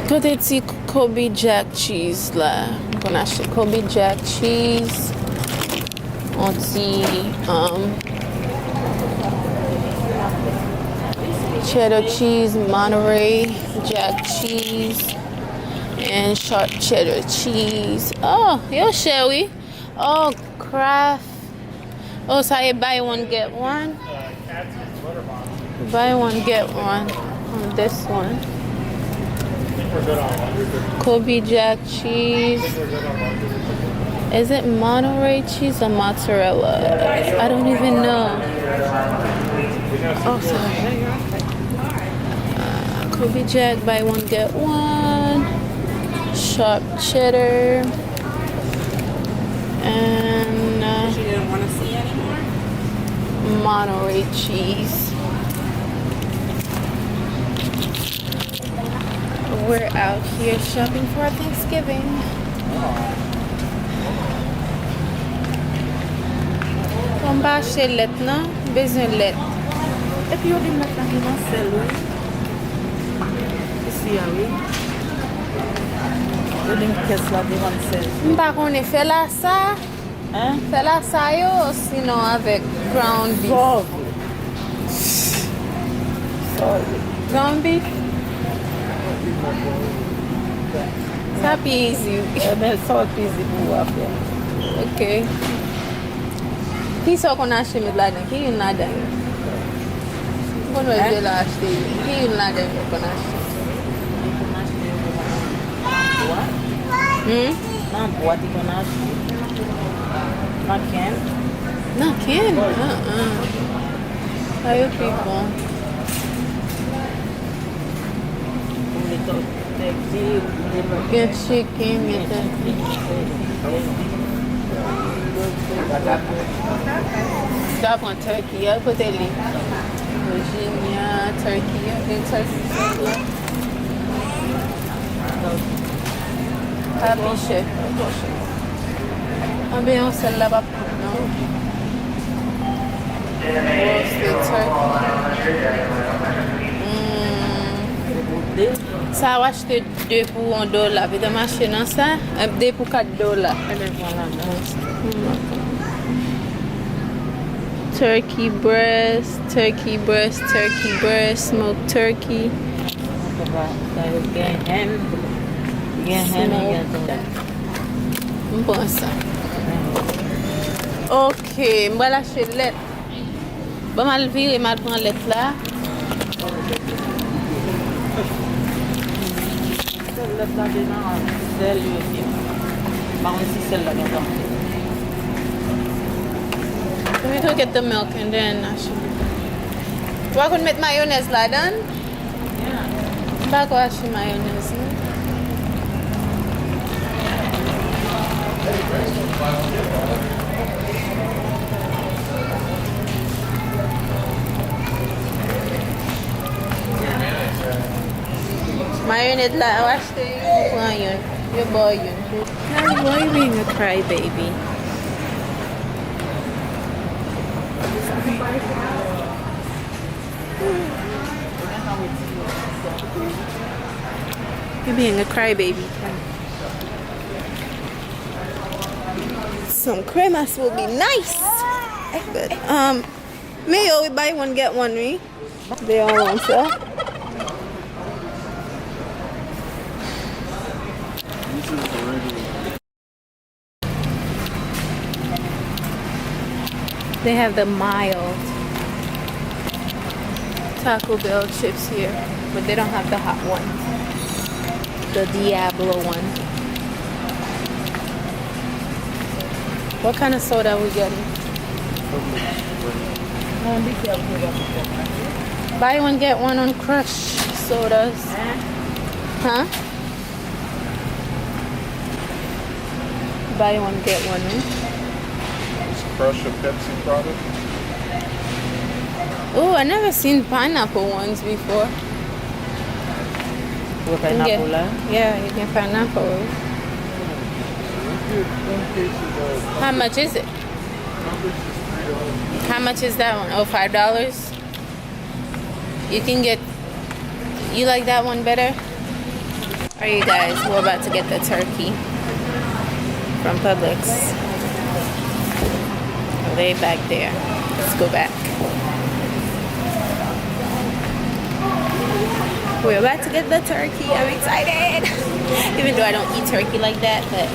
Côté petit Kobe Jack cheese là. On a acheté Kobe Jack cheese. On dit cheddar cheese, Monterey Jack cheese, and sharp cheddar cheese. Oh, yo, Shelly. Oh, Kraft. Oh, so you buy one, get one? Buy one, get one on this one. Kobe Jack cheese. Is it Monterey cheese or mozzarella? I don't even know. Oh, sorry. Kobe Jack, buy one, get one. Sharp cheddar. And You didn't want to see anymore? Monterey cheese. We're out here shopping for Thanksgiving. On va acheter let, non? Besoin de let. Et puis, on dit maintenant qu'il en sel, oui. Ici, oui. On dit qu'est-ce là devant sel. Par contre, fait là ça. Hein? Fait là ça yo, sinon avec ground beef. Sauve. Sauve. Ground beef? Ça easy. Mais sauve easy pour voir faire. Ok. Qui sont qu'on a acheté là-dedans? Qui est là-dedans? Qu'on va acheter là-dedans? Qui est là-dedans qu'on a acheté? Não, boate qu'on a acheté. Not can. Not can? Aí eu fico. Get chicken, get stop on turkey. I'll put that link. Virginia, turkey. Okay, turkey. Happy chef. I'm being on sale là-bas. Roasted turkey. Ça a acheté 2 pour $1. Puis de marché dans ça, 2 pour $4. Turkey breast, turkey breast, turkey breast, smoked turkey. Bon ça. Ok, je vais lâcher le lait. Bon, je vais virer, je vais prendre le lait là. Celle-là, c'est lui aussi. Par contre, c'est celle-là dedans. Let me go get the milk and then I should. Do I could make mayonnaise là dedans? Yeah. Pas quoi acheter mayonnaise. Non? Mayonnaise là, on va acheter une. Your boy, you. Why are you being a crybaby? You're being a crybaby. Some cremas will be nice. But Mayo, we buy one get one, me. They all want so. They have the mild Taco Bell chips here, but they don't have the hot one. The Diablo one. What kind of soda are we getting? Buy one, get one on Crush sodas. Huh? Buy one, get one, eh? Is Crush a Pepsi product? Oh, I never seen pineapple ones before. With pineapple, Yeah, you get pineapple. How much is it? How much is that one? Oh, $5? You can get... You like that one better? Alright, you guys, we're about to get the turkey from Publix. Way back there. Let's go back. We're about to get the turkey. I'm excited. Even though I don't eat turkey like that, but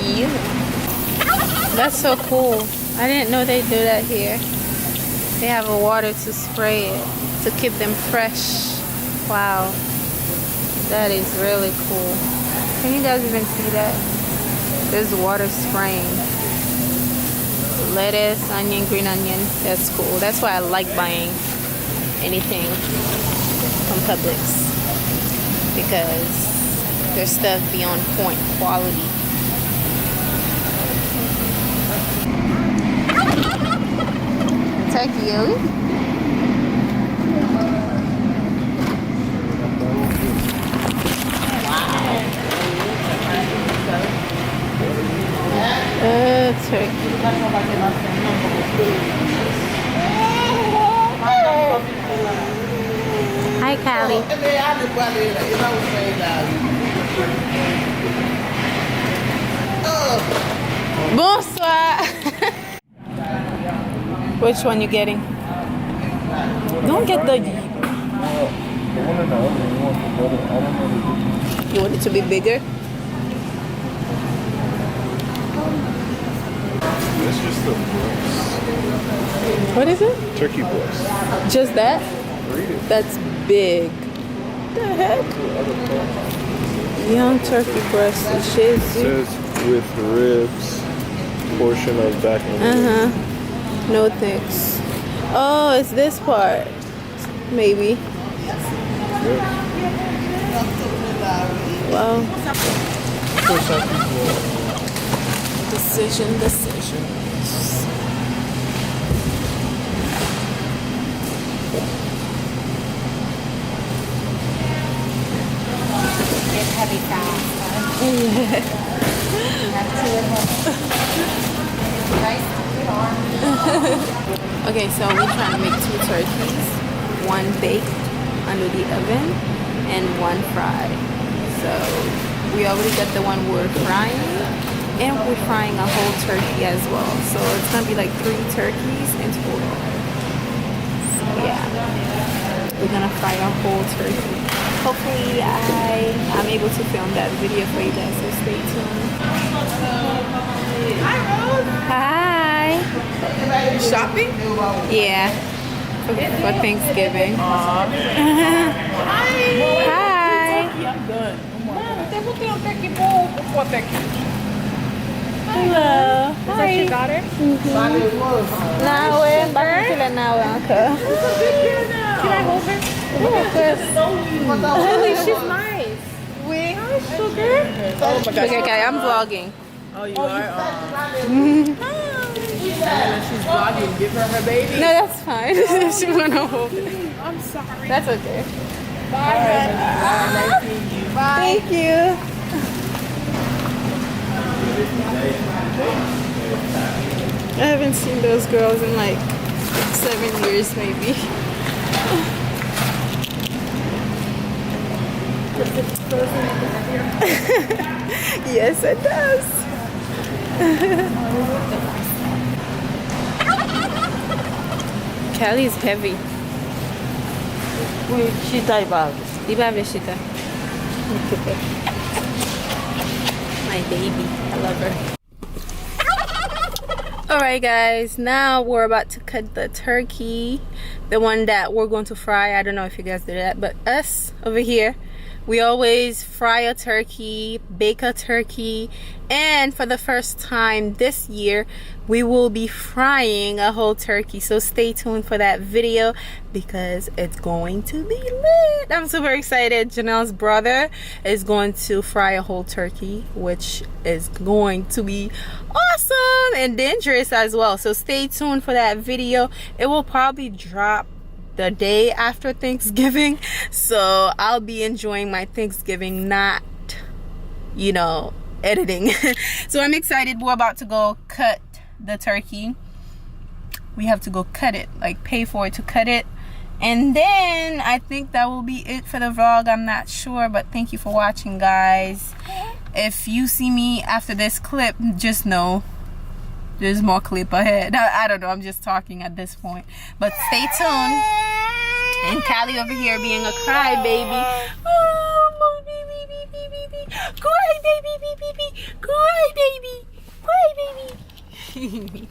you know. That's so cool. I didn't know they do that here. They have a water to spray it to keep them fresh. Wow. That is really cool. Can you guys even see that? There's water spraying. Lettuce, onion, green onion. That's cool. That's why I like buying anything from Publix, because their stuff be on point quality. Turkey, Ellie. Turkey. Hi, Callie. Bonsoir. Which one you getting? Don't get the. You want it to be bigger? It's just the breast. What is it? Turkey breast. Just that? Read it. That's big. What the heck? Young turkey breast and shit. It says with ribs, portion of back end. No thanks. Oh, it's this part. Maybe. Wow. Decisions. It's heavy fast. Okay, so we're trying to make 2 turkeys. One baked under the oven and one fried. So we already got the one we're frying, and we're frying a whole turkey as well. So it's gonna be like 3 turkeys in total. So yeah, we're gonna fry a whole turkey. Hopefully I'm able to film that video for you guys, so stay tuned. Hi, Rose. Hi. Shopping? Yeah. For Thanksgiving. Hi. I'm done. Hello. Is that your daughter? Now uncle. Can I hold her? Yeah, of course. Holy, she's nice. Wait. Hi, sugar. Okay, I'm vlogging. Oh, you are? She's vlogging. Give her her baby. No, that's fine. She wanna hold it. I'm sorry. That's okay. Bye. Nice meeting you. Thank you. I haven't seen those girls in like 7 years, maybe. Yes, it does. Callie's heavy. Shita ibag. Di ba, Vishita? My baby. I love her. Alright guys, now we're about to cut the turkey. The one that we're going to fry. I don't know if you guys do that, but us over here, we always fry a turkey, bake a turkey, and for the first time this year, we will be frying a whole turkey. So stay tuned for that video because it's going to be lit. I'm super excited. Janelle's brother is going to fry a whole turkey, which is going to be awesome and dangerous as well. So stay tuned for that video. It will probably drop the day after Thanksgiving, so I'll be enjoying my Thanksgiving, not, you know, editing. So I'm excited. We're about to go cut the turkey. We have to go cut it, like pay for it to cut it, And then I think that will be it for the vlog. I'm not sure, but thank you for watching, guys. If you see me after this clip, just know there's more clip ahead. I don't know, I'm just talking at this point, but stay tuned. And Callie over here being a crybaby. Oh, baby. Cry baby, cry baby, cry baby.